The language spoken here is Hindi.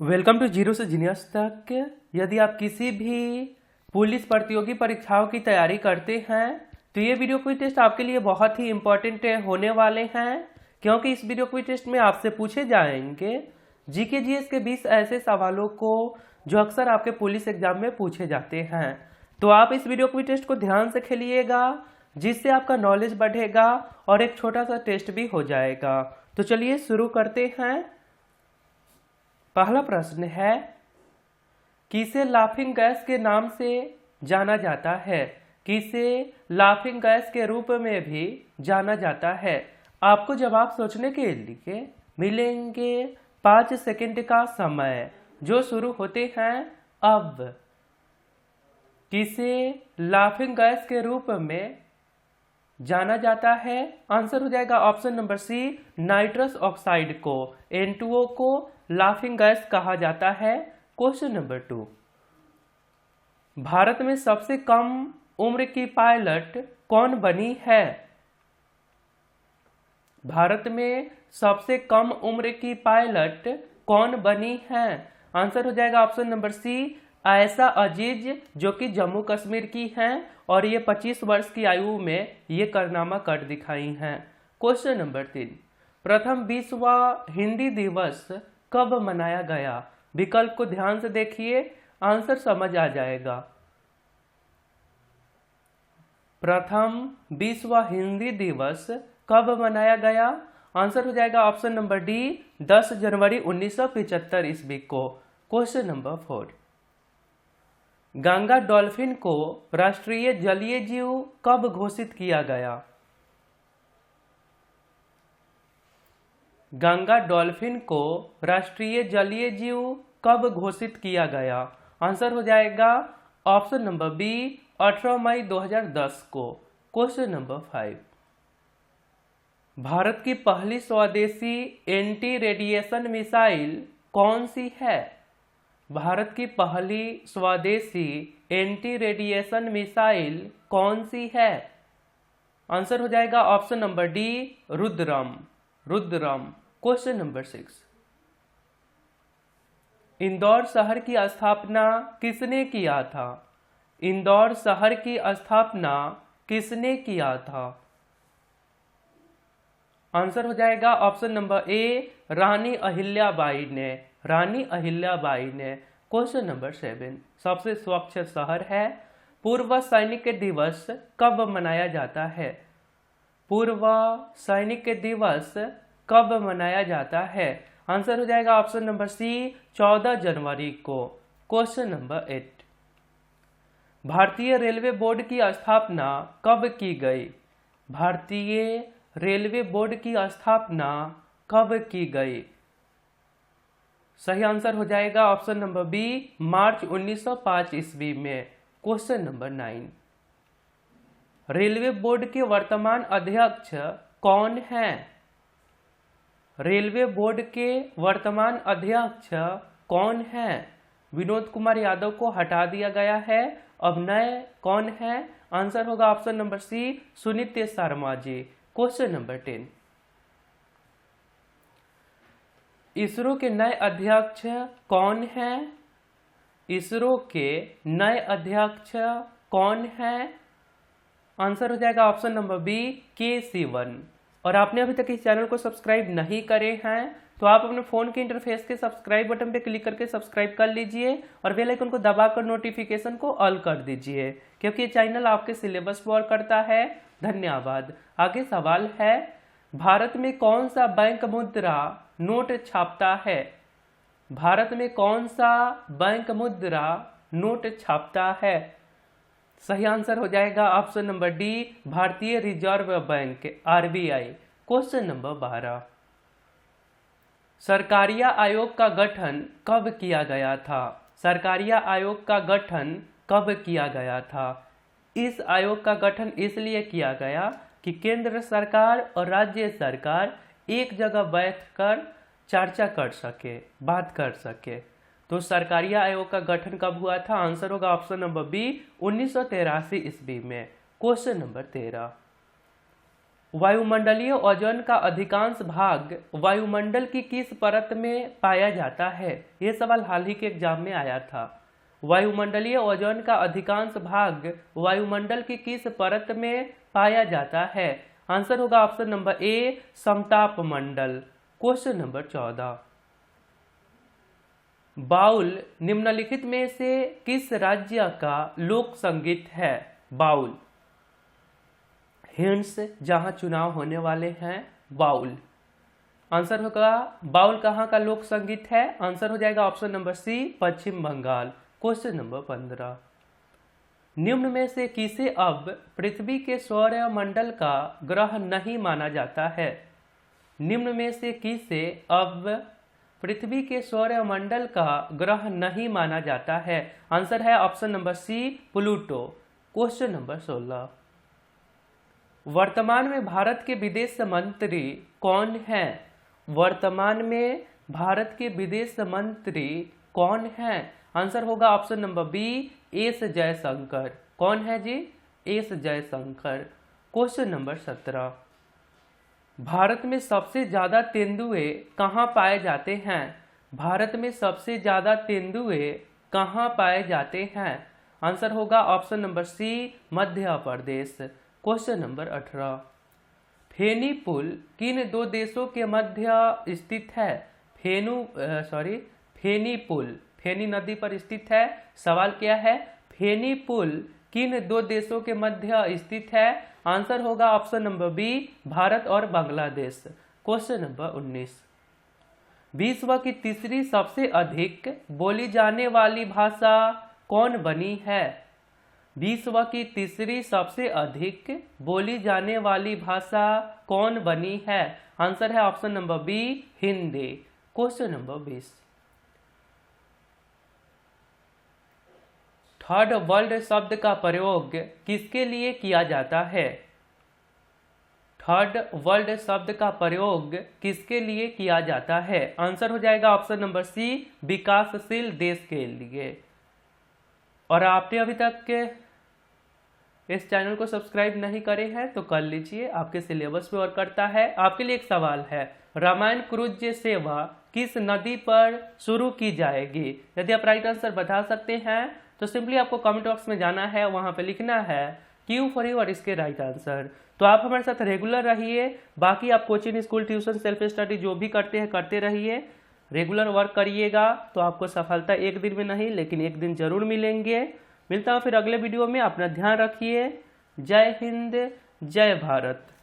वेलकम टू जीरो से जीनियस तक। यदि आप किसी भी पुलिस प्रतियोगी परीक्षाओं की तैयारी करते हैं तो ये वीडियो क्विज टेस्ट आपके लिए बहुत ही इम्पोर्टेंट होने वाले हैं, क्योंकि इस वीडियो क्विज टेस्ट में आपसे पूछे जाएंगे जीके जीएस के 20 ऐसे सवालों को जो अक्सर आपके पुलिस एग्जाम में पूछे जाते हैं। तो आप इस वीडियो क्विज टेस्ट को ध्यान से खेलिएगा, जिससे आपका नॉलेज बढ़ेगा और एक छोटा सा टेस्ट भी हो जाएगा। तो चलिए शुरू करते हैं। पहला प्रश्न है, किसे लाफिंग गैस के नाम से जाना जाता है? किसे लाफिंग गैस के रूप में भी जाना जाता है? आपको जवाब सोचने के लिए मिलेंगे 5 सेकंड का समय, जो शुरू होते हैं अब। किसे लाफिंग गैस के रूप में जाना जाता है? आंसर हो जाएगा option number C, nitrous oxide को, N2O को लाफिंग गैस कहा जाता है। क्वेश्चन नंबर 2, भारत में सबसे कम उम्र की पायलट कौन बनी है? भारत में सबसे कम उम्र की पायलट कौन बनी है? आंसर हो जाएगा ऑप्शन नंबर सी, आयशा अजीज, जो कि जम्मू कश्मीर की हैं और ये 25 वर्ष की आयु में ये कारनामा कर दिखाई हैं। क्वेश्चन नंबर 3, प्रथम विश्व हिंदी दिवस कब मनाया गया? विकल्प को ध्यान से देखिए, आंसर समझ आ जाएगा। प्रथम विश्व हिंदी दिवस कब मनाया गया? आंसर हो जाएगा ऑप्शन नंबर डी, 10 जनवरी 1975 ईस्वी को। क्वेश्चन नंबर 4, गंगा डॉल्फिन को राष्ट्रीय जलीय जीव कब घोषित किया गया? गंगा डॉल्फिन को राष्ट्रीय जलीय जीव कब घोषित किया गया? आंसर हो जाएगा ऑप्शन नंबर बी, 18 मई 2010 को। क्वेश्चन नंबर 5, भारत की पहली स्वदेशी एंटी रेडिएशन मिसाइल कौन सी है? भारत की पहली स्वदेशी एंटी रेडिएशन मिसाइल कौन सी है? आंसर हो जाएगा option number D, Rudram. Rudram. Question number 6, Indore शहर की स्थापना किसने किया था? इंदौर शहर की स्थापना किसने किया था? आंसर हो जाएगा ऑप्शन नंबर ए, रानी अहिल्याबाई ने। रानी अहिल्याबाई ने। क्वेश्चन नंबर 7, सबसे स्वच्छ शहर है। पूर्व सैनिक दिवस कब मनाया जाता है? पूर्व सैनिक दिवस कब मनाया जाता है? आंसर हो जाएगा ऑप्शन नंबर सी, 14 जनवरी को। क्वेश्चन नंबर 8, भारतीय रेलवे बोर्ड की स्थापना कब की गई? भारतीय रेलवे बोर्ड की स्थापना कब की गई? सही आंसर हो जाएगा ऑप्शन नंबर बी, मार्च 1905 ईस्वी में। क्वेश्चन नंबर 9, रेलवे बोर्ड के वर्तमान अध्यक्ष कौन हैं? रेलवे बोर्ड के वर्तमान अध्यक्ष कौन हैं? विनोद कुमार यादव को हटा दिया गया है, अब नए कौन है? आंसर होगा option number C, Sunit Sharma ji. Question number 10, ISRO के नए अध्यक्ष कौन हैं? इसरो के नए अध्यक्ष कौन हैं? आंसर हो जाएगा ऑप्शन नंबर बी, के सिवन। और आपने अभी तक इस चैनल को सब्सक्राइब नहीं करे हैं तो आप अपने फोन के इंटरफेस के सब्सक्राइब बटन पे क्लिक करके सब्सक्राइब कर लीजिए और बेल आइकन को दबाकर नोटिफिकेशन को ऑल कर दीजिए, क्योंकि ये चैनल आपके सिलेबस पर करता है। धन्यवाद। आगे सवाल है, भारत में कौन सा बैंक मुद्रा नोट छापता है? भारत में कौन सा बैंक मुद्रा नोट छापता है? सही आंसर हो जाएगा ऑप्शन नंबर डी, भारतीय reserve bank, RBI. Question number 12, Sarkaria आयोग का गठन कब किया गया था? सरकारिया आयोग का गठन कब किया गया था? इस आयोग का गठन इसलिए किया गया कि केंद्र सरकार और राज्य सरकार एक जगह बैठकर चर्चा कर सके, बात कर सके। तो सरकारिया आयोग का गठन कब हुआ था? आंसर होगा ऑप्शन नंबर बी, 1983 ईस्वी में। क्वेश्चन नंबर 13, वायुमंडलीय ओजोन का अधिकांश भाग वायुमंडल की किस परत में पाया जाता है? ये सवाल हाल ही के एग्जाम में आया था। वायुमंडलीय ओजोन का अधिकांश भाग वायुमंडल की किस परत में पाया जाता है? आंसर होगा ऑप्शन नंबर ए, समताप मंडल। क्वेश्चन नंबर 14, बाउल निम्नलिखित में से किस राज्य का लोक संगीत है? बाउल, हिंट्स जहां चुनाव होने वाले हैं, बाउल। आंसर होगा बाउल कहां का लोक संगीत है? आंसर हो जाएगा ऑप्शन नंबर सी, पश्चिम बंगाल। क्वेश्चन नंबर 15, निम्न में से किसे अब पृथ्वी के सौरमंडल का ग्रह नहीं माना जाता है? निम्न में से किसे अब पृथ्वी के सौरमंडल का ग्रह नहीं माना जाता है? आंसर है option number C, Pluto. Question number 16, वर्तमान में भारत के विदेश मंत्री कौन हैं? वर्तमान में भारत के विदेश मंत्री कौन हैं? आंसर होगा option number B, S Jaishankar. कौन है जी? S Jaishankar. Question number 17, Bharat में सबसे ज्यादा तेंदुए कहाँ पाए जाते हैं? भारत में सबसे ज्यादा तेंदुए कहाँ पाए जाते हैं? आंसर होगा ऑप्शन नंबर सी, मध्य प्रदेश। क्वेश्चन नंबर 18, फेनी पुल किन दो देशों के मध्य स्थित है? फेनी पुल फेनी नदी पर स्थित है। सवाल क्या है? फेनी पुल किन दो देशों के मध्य स्थित है? आंसर होगा ऑप्शन नंबर बी, भारत और बांग्लादेश। क्वेश्चन नंबर 19, विश्व की तीसरी सबसे अधिक बोली जाने वाली भाषा कौन बनी है? विश्व की तीसरी सबसे अधिक बोली जाने वाली भाषा कौन बनी है? आंसर है option number B, Hindi. Question number 20, third world शब्द का प्रयोग किसके लिए किया जाता है? थर्ड वर्ल्ड शब्द का प्रयोग किसके लिए किया जाता है? आंसर हो जाएगा ऑप्शन नंबर सी, विकासशील देश के लिए। और आपने अभी तक इस चैनल को सब्सक्राइब नहीं करे हैं तो कर लीजिए, आपके सिलेबस पे वर्क करता है। आपके लिए एक सवाल है, रामायण क्रूज सेवा किस नदी पर शुरू की जाएगी? यदि आप राइट आंसर बता सकते हैं तो सिंपली आपको कमेंट बॉक्स में जाना है, वहां पे लिखना है क्यू फॉर यू और इसके राइट आंसर। तो आप हमारे साथ रेगुलर रहिए। बाकी आप coaching, school, tuition, self study जो भी करते हैं करते रहिए, रेगुलर वर्क करिएगा तो आपको सफलता एक दिन में नहीं लेकिन एक दिन जरूर मिलेंगे। मिलता हूँ फिर अगले वीडियो में। अपना ध्यान रखिए। जय हिंद, जय भारत।